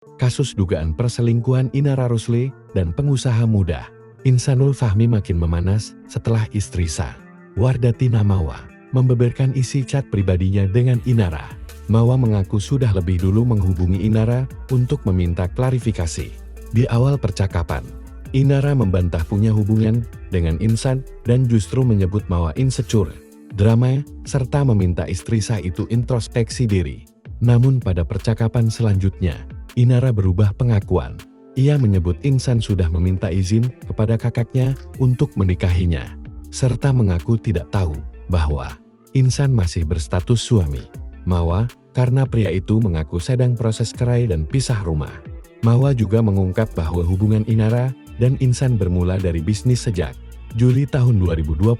Kasus dugaan perselingkuhan Inara Rusli dan pengusaha muda Insanul Fahmi makin memanas setelah istri Sa, Wardatina Mawa, membeberkan isi chat pribadinya dengan Inara. Mawa mengaku sudah lebih dulu menghubungi Inara untuk meminta klarifikasi. Di awal percakapan, Inara membantah punya hubungan dengan Insan dan justru menyebut Mawa insecure, drama, serta meminta istri Sa itu introspeksi diri. Namun pada percakapan selanjutnya, Inara berubah pengakuan. Ia menyebut Insan sudah meminta izin kepada kakaknya untuk menikahinya, serta mengaku tidak tahu bahwa Insan masih berstatus suami Mawa karena pria itu mengaku sedang proses cerai dan pisah rumah. Mawa juga mengungkap bahwa hubungan Inara dan Insan bermula dari bisnis sejak Juli tahun 2025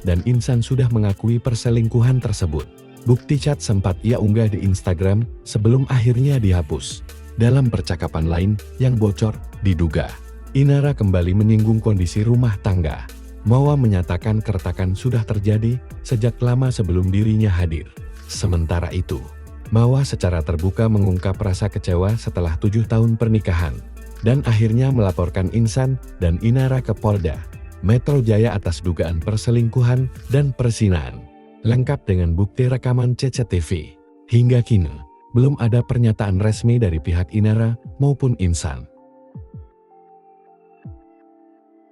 dan Insan sudah mengakui perselingkuhan tersebut. Bukti chat sempat ia unggah di Instagram sebelum akhirnya dihapus. Dalam percakapan lain yang bocor, diduga Inara kembali menyinggung kondisi rumah tangga. Mawa menyatakan keretakan sudah terjadi sejak lama sebelum dirinya hadir. Sementara itu, Mawa secara terbuka mengungkap rasa kecewa setelah 7 tahun pernikahan dan akhirnya melaporkan Insan dan Inara ke Polda Metro Jaya atas dugaan perselingkuhan dan perzinahan, lengkap dengan bukti rekaman CCTV. Hingga kini, belum ada pernyataan resmi dari pihak Inara maupun Insan.